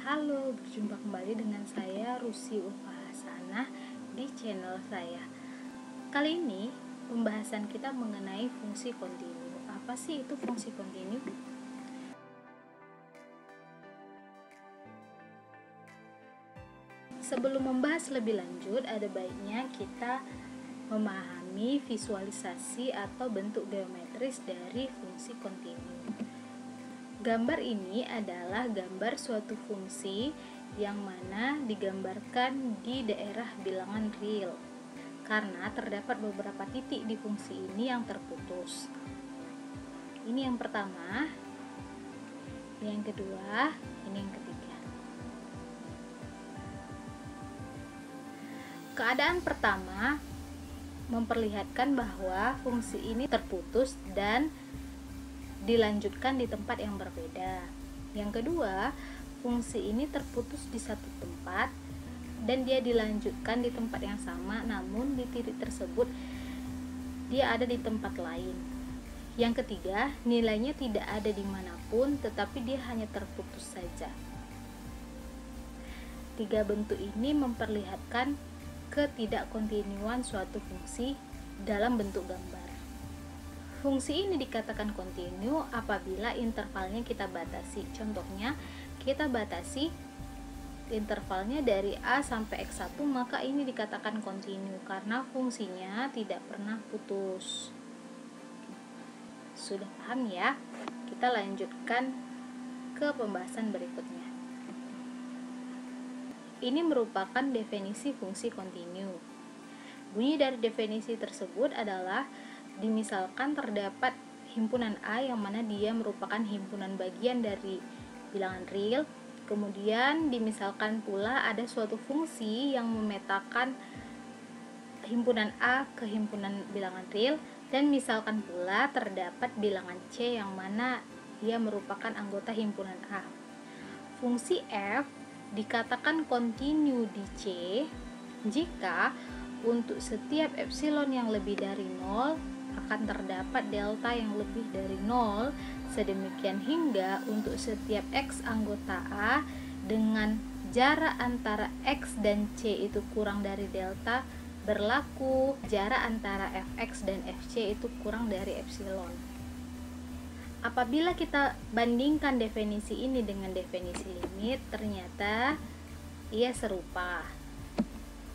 Halo, berjumpa kembali dengan saya Rusi Ulfahasanah di channel saya. Kali ini pembahasan kita mengenai fungsi kontinu. Apa sih itu fungsi kontinu? Sebelum membahas lebih lanjut, ada baiknya kita memahami visualisasi atau bentuk geometris dari fungsi kontinu. Gambar ini adalah gambar suatu fungsi yang mana digambarkan di daerah bilangan real, karena terdapat beberapa titik di fungsi ini yang terputus. Ini yang pertama, ini yang kedua, ini yang ketiga. Keadaan pertama memperlihatkan bahwa fungsi ini terputus dan dilanjutkan di tempat yang berbeda. Yang kedua, fungsi ini terputus di satu tempat dan dia dilanjutkan di tempat yang sama, namun di titik tersebut dia ada di tempat lain. Yang ketiga, nilainya tidak ada dimanapun, tetapi dia hanya terputus saja. Tiga bentuk ini memperlihatkan ketidakkontinuan suatu fungsi dalam bentuk gambar. Fungsi ini dikatakan kontinu apabila intervalnya kita batasi. Contohnya, kita batasi intervalnya dari A sampai X1, maka ini dikatakan kontinu karena fungsinya tidak pernah putus. Sudah paham ya? Kita lanjutkan ke pembahasan berikutnya. Ini merupakan definisi fungsi kontinu. Bunyi dari definisi tersebut adalah dimisalkan terdapat himpunan A yang mana dia merupakan himpunan bagian dari bilangan real. Kemudian dimisalkan pula ada suatu fungsi yang memetakan himpunan A ke himpunan bilangan real, dan misalkan pula terdapat bilangan C yang mana dia merupakan anggota himpunan A. Fungsi f dikatakan kontinu di C jika untuk setiap epsilon yang lebih dari 0 akan terdapat delta yang lebih dari 0, sedemikian hingga untuk setiap X anggota A dengan jarak antara X dan C itu kurang dari delta, berlaku jarak antara Fx dan Fc itu kurang dari epsilon. Apabila kita bandingkan definisi ini dengan definisi limit, ternyata ia serupa.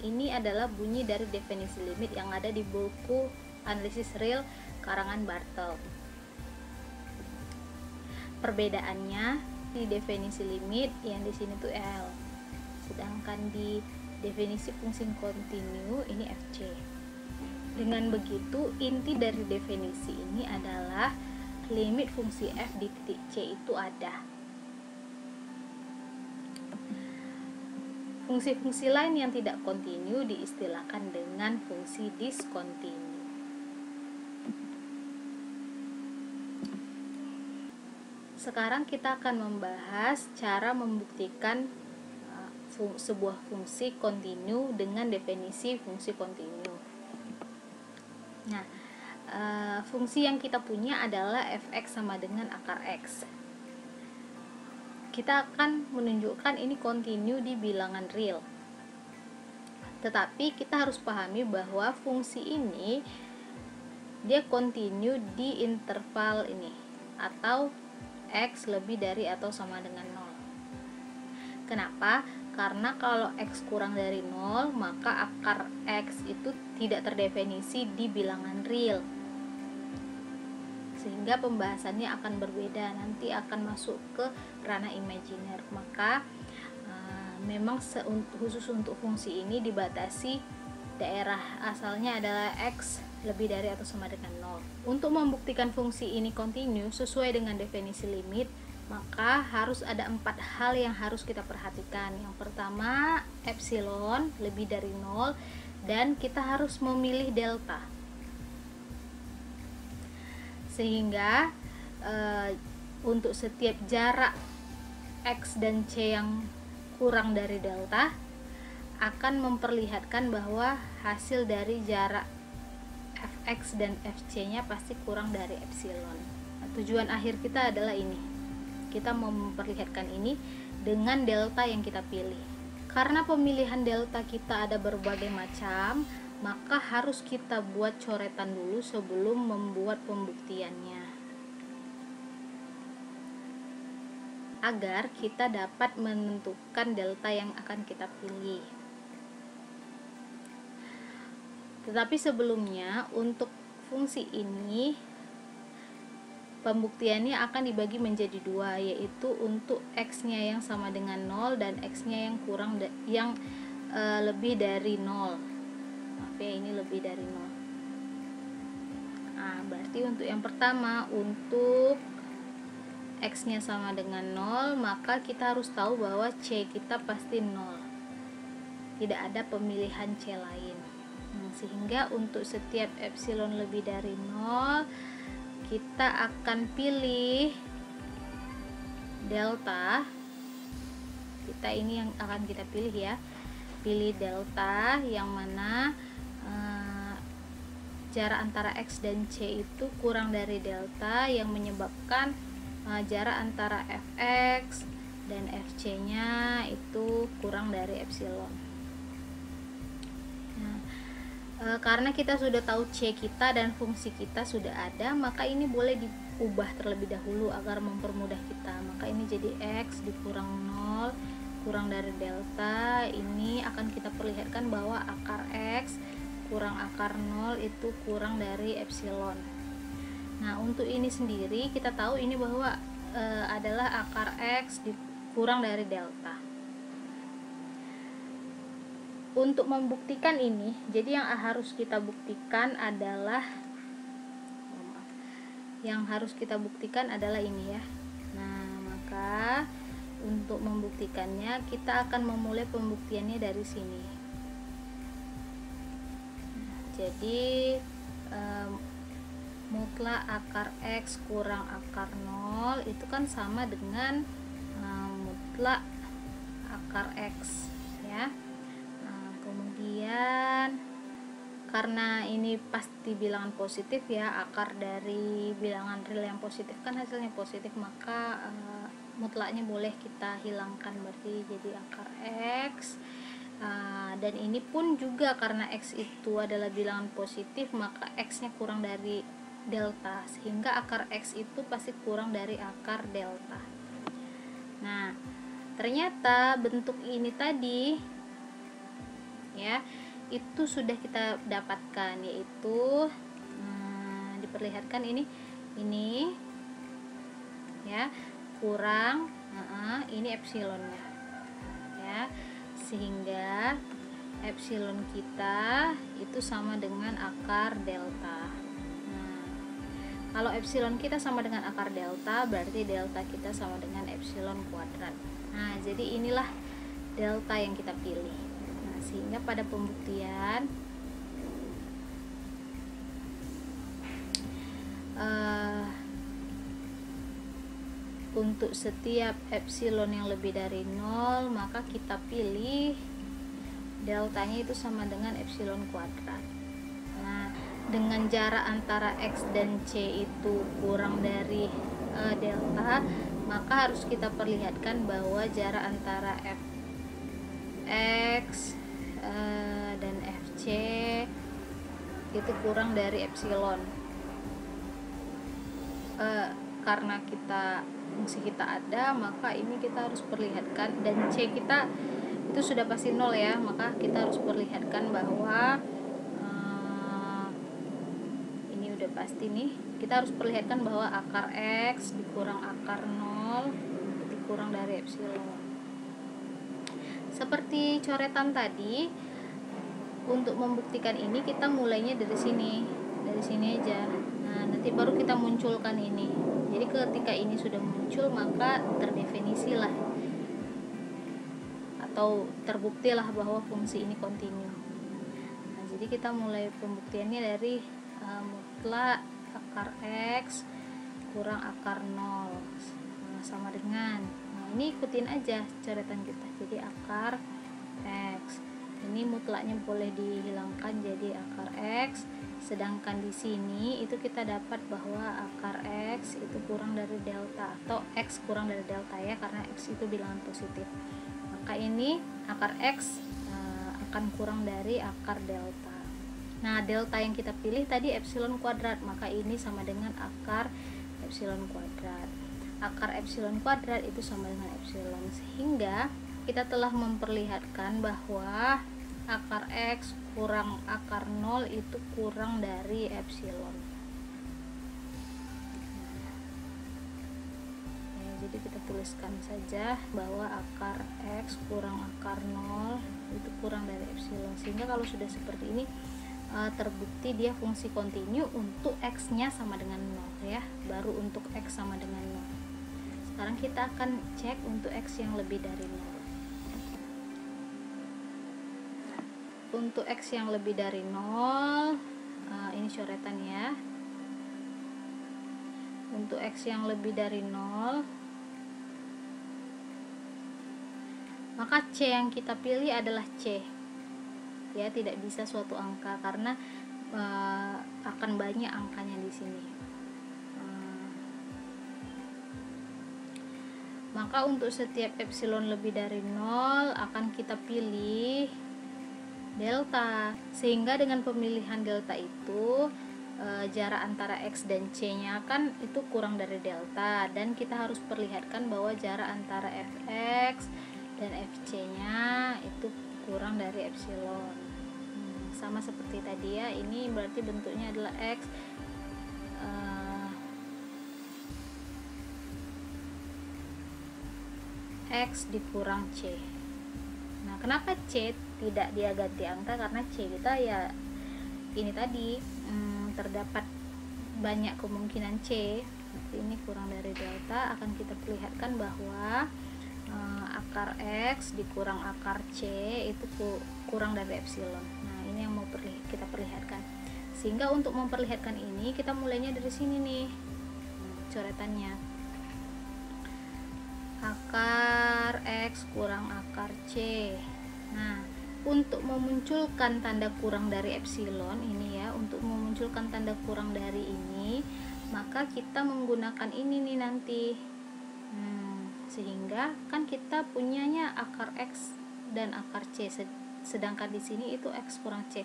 Ini adalah bunyi dari definisi limit yang ada di buku Analisis Real karangan Bartel. Perbedaannya di definisi limit yang di sini tuh L, sedangkan di definisi fungsi kontinu ini Fc. Dengan begitu, inti dari definisi ini adalah limit fungsi f di titik C itu ada. Fungsi-fungsi lain yang tidak kontinu diistilahkan dengan fungsi diskontinu. Sekarang kita akan membahas cara membuktikan sebuah fungsi kontinu dengan definisi fungsi kontinu. Nah, fungsi yang kita punya adalah fx sama dengan akar x. Kita akan menunjukkan ini kontinu di bilangan real. Tetapi kita harus pahami bahwa fungsi ini dia kontinu di interval ini atau X lebih dari atau sama dengan 0. Kenapa? Karena kalau X kurang dari 0, maka akar X itu tidak terdefinisi di bilangan real. Sehingga pembahasannya akan berbeda, nanti akan masuk ke ranah imajiner. Maka memang khusus untuk fungsi ini dibatasi daerah asalnya adalah X lebih dari atau sama dengan 0. Untuk membuktikan fungsi ini kontinu sesuai dengan definisi limit, maka harus ada 4 hal yang harus kita perhatikan. Yang pertama, epsilon lebih dari 0, dan kita harus memilih delta. Sehingga untuk setiap jarak X dan C yang kurang dari delta akan memperlihatkan bahwa hasil dari jarak Fx dan Fc nya pasti kurang dari epsilon. Tujuan akhir kita adalah ini. kita mau memperlihatkan ini dengan delta yang kita pilih. Karena pemilihan delta kita ada berbagai macam, maka harus kita buat coretan dulu sebelum membuat pembuktiannya, agar kita dapat menentukan delta yang akan kita pilih. Tetapi sebelumnya, untuk fungsi ini pembuktiannya akan dibagi menjadi dua, yaitu untuk x-nya yang sama dengan 0 dan x-nya yang lebih dari 0. Maaf ya, ini lebih dari 0. Nah, berarti untuk yang pertama, untuk x-nya sama dengan 0, maka kita harus tahu bahwa c kita pasti 0. Tidak ada pemilihan c lain. Sehingga untuk setiap epsilon lebih dari 0, kita akan pilih delta. Kita ini yang akan kita pilih ya. Pilih delta yang mana jarak antara x dan c itu kurang dari delta, yang menyebabkan jarak antara fx dan fc nya itu kurang dari epsilon. Karena kita sudah tahu c kita dan fungsi kita sudah ada, maka ini boleh diubah terlebih dahulu agar mempermudah kita. Maka ini jadi x dikurang 0 kurang dari delta. Ini akan kita perlihatkan bahwa akar x kurang akar 0 itu kurang dari epsilon. Nah, untuk ini sendiri kita tahu ini bahwa adalah akar x kurang dari delta. Untuk membuktikan ini, jadi yang harus kita buktikan adalah ini ya. Nah, maka untuk membuktikannya kita akan memulai pembuktiannya dari sini. Jadi mutlak akar x kurang akar 0 itu kan sama dengan mutlak akar x ya. Kemudian karena ini pasti bilangan positif ya, akar dari bilangan real yang positif kan hasilnya positif, maka mutlaknya boleh kita hilangkan, berarti jadi akar x. Dan ini pun juga karena x itu adalah bilangan positif, maka x nya kurang dari delta, sehingga akar x itu pasti kurang dari akar delta. Nah, ternyata bentuk ini tadi ya itu sudah kita dapatkan, yaitu diperlihatkan ini ya kurang ini epsilonnya ya, sehingga epsilon kita itu sama dengan akar delta. Nah, kalau epsilon kita sama dengan akar delta, berarti delta kita sama dengan epsilon kuadrat. Nah, jadi inilah delta yang kita pilih. Sehingga pada pembuktian untuk setiap epsilon yang lebih dari 0, maka kita pilih deltanya itu sama dengan epsilon kuadrat. Nah, dengan jarak antara x dan c itu kurang dari delta, maka harus kita perlihatkan bahwa jarak antara fx dan fc itu kurang dari epsilon. Karena fungsi kita ada, maka ini kita harus perlihatkan, dan c kita itu sudah pasti 0 ya, maka kita harus perlihatkan bahwa ini udah pasti nih, kita harus perlihatkan bahwa akar x dikurang akar 0 itu kurang dari epsilon. Seperti coretan tadi, untuk membuktikan ini kita mulainya dari sini aja. Nah, nanti baru kita munculkan ini. Jadi ketika ini sudah muncul, maka terdefinisilah atau terbuktilah bahwa fungsi ini kontinu. Nah, jadi kita mulai pembuktiannya dari mutlak akar x kurang akar 0 sama dengan, ini ikutin aja coretan kita. Jadi akar x ini mutlaknya boleh dihilangkan jadi akar x, sedangkan di sini itu kita dapat bahwa akar x itu itu kurang dari delta, atau X kurang dari delta ya, karena X itu bilangan positif. Maka ini akar X akan kurang dari akar delta. Nah, delta yang kita pilih tadi epsilon kuadrat, maka ini sama dengan akar epsilon kuadrat. Akar epsilon kuadrat itu sama dengan epsilon, sehingga kita telah memperlihatkan bahwa akar X kurang akar 0 itu kurang dari epsilon. Jadi kita tuliskan saja bahwa akar X kurang akar 0 itu kurang dari epsilon, sehingga kalau sudah seperti ini terbukti dia fungsi kontinu untuk X nya sama dengan 0 ya, baru untuk X sama dengan 0. Sekarang kita akan cek untuk X yang lebih dari 0. Untuk X yang lebih dari 0, ini coretan ya. Untuk X yang lebih dari 0, maka C yang kita pilih adalah C ya, tidak bisa suatu angka karena akan banyak angkanya di sini. Maka untuk setiap epsilon lebih dari 0 akan kita pilih delta, sehingga dengan pemilihan delta itu jarak antara X dan C nya kan itu kurang dari delta, dan kita harus perlihatkan bahwa jarak antara Fx dan Fc nya itu kurang dari epsilon. Sama seperti tadi ya, ini berarti bentuknya adalah X dikurang C. Nah, kenapa C tidak dia ganti angka? Karena C kita ya ini tadi terdapat banyak kemungkinan C, ini kurang dari delta, akan kita perlihatkan bahwa akar X dikurang akar C itu kurang dari epsilon. Nah, ini yang mau kita perlihatkan. Sehingga untuk memperlihatkan ini kita mulainya dari sini nih, coretannya. Akar X kurang akar C. Nah, untuk memunculkan tanda kurang dari epsilon ini ya, untuk memunculkan tanda kurang dari ini, maka kita menggunakan ini nih nanti. Sehingga kan kita punyanya akar X dan akar C, sedangkan di sini itu X kurang C.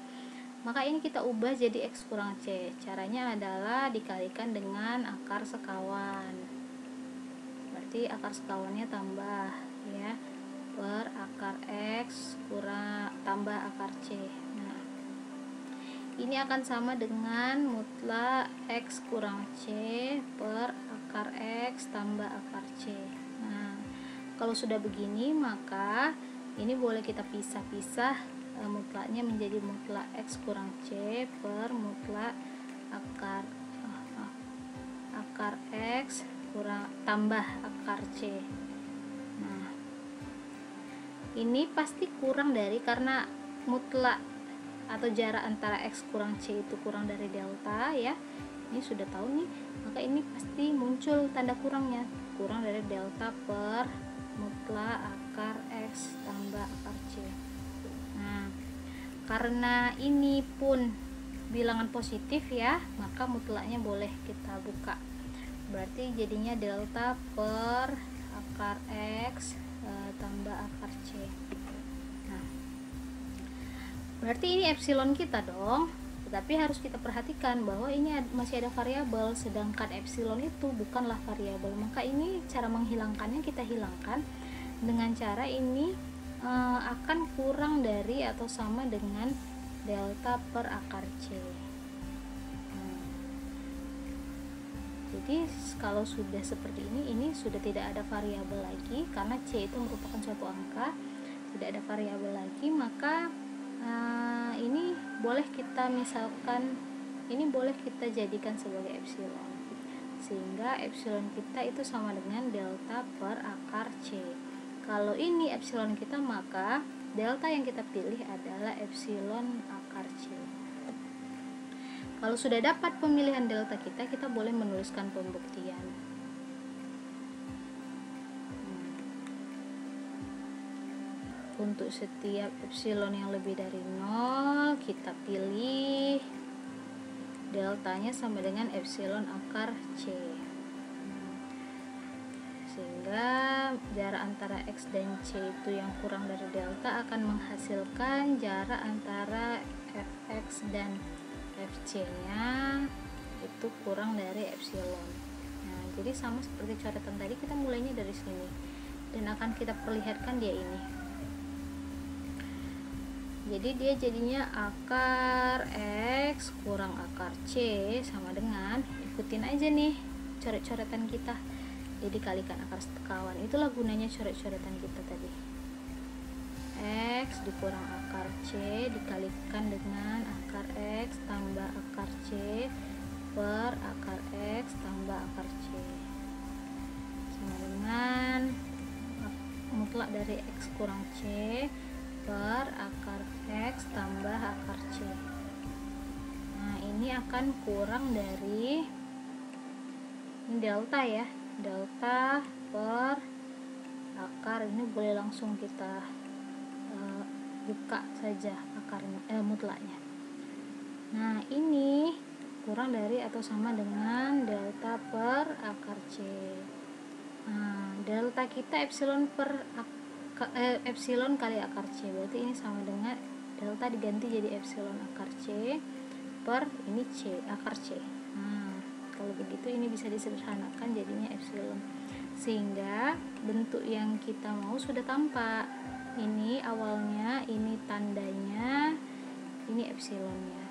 Maka ini kita ubah jadi X kurang C. Caranya adalah dikalikan dengan akar sekawan. Berarti akar sekawannya tambah ya, per akar X kurang tambah akar C. Nah, ini akan sama dengan mutlak X kurang C per akar X tambah akar C. Nah, kalau sudah begini maka ini boleh kita pisah-pisah mutlaknya menjadi mutlak X kurang C per mutlak akar X kurang tambah akar C. Nah, ini pasti kurang dari, karena mutlak atau jarak antara X kurang C itu kurang dari delta ya, ini sudah tahu nih, maka ini pasti muncul tanda kurangnya, kurang dari delta per mutlak akar X tambah akar C. Nah, karena ini pun bilangan positif ya, maka mutlaknya boleh kita buka, berarti jadinya delta per akar X tambah akar C. Nah, berarti ini epsilon kita dong, tetapi harus kita perhatikan bahwa ini masih ada variabel, sedangkan epsilon itu bukanlah variabel. Maka ini cara menghilangkannya, kita hilangkan dengan cara ini akan kurang dari atau sama dengan delta per akar C. Jadi kalau sudah seperti ini sudah tidak ada variabel lagi, karena C itu merupakan suatu angka, tidak ada variabel lagi, maka ini boleh kita misalkan, ini boleh kita jadikan sebagai epsilon, sehingga epsilon kita itu sama dengan delta per akar C. Kalau ini epsilon kita, maka delta yang kita pilih adalah epsilon akar C. Kalau sudah dapat pemilihan delta kita boleh menuliskan pembuktian. Untuk setiap epsilon yang lebih dari 0, kita pilih deltanya sama dengan epsilon akar C. sehingga jarak antara X dan C itu yang kurang dari delta akan menghasilkan jarak antara Fx dan Fc nya itu kurang dari epsilon. Nah, jadi sama seperti coretan tadi, kita mulainya dari sini dan akan kita perlihatkan dia ini. Jadi dia jadinya akar X kurang akar C sama dengan, ikutin aja nih coret-coretan kita, jadi kalikan akar sekawan. Itulah gunanya coret-coretan kita tadi. X dikurang akar C dikalikan dengan akar X tambah akar C per akar X tambah akar C sama dengan mutlak dari X kurang C per akar X tambah akar C. Nah, ini akan kurang dari delta ya, delta per akar. Ini boleh langsung kita buka saja akarnya, mutlaknya. Nah, ini kurang dari atau sama dengan delta per akar C. Nah, delta kita epsilon per epsilon kali akar C, berarti ini sama dengan delta diganti jadi epsilon akar C per ini C, akar C. Nah, kalau begitu ini bisa disederhanakan jadinya epsilon, sehingga bentuk yang kita mau sudah tampak. Ini awalnya, ini tandanya, ini epsilonnya.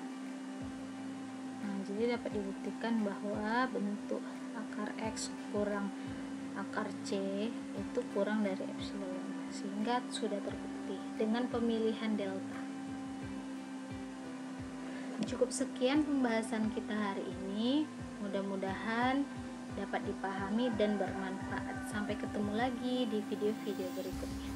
Nah, jadi dapat dibuktikan bahwa bentuk akar X kurang akar C itu kurang dari epsilon, sehingga sudah terbukti dengan pemilihan delta. Cukup sekian pembahasan kita hari ini, mudah-mudahan dapat dipahami dan bermanfaat. Sampai ketemu lagi di video-video berikutnya.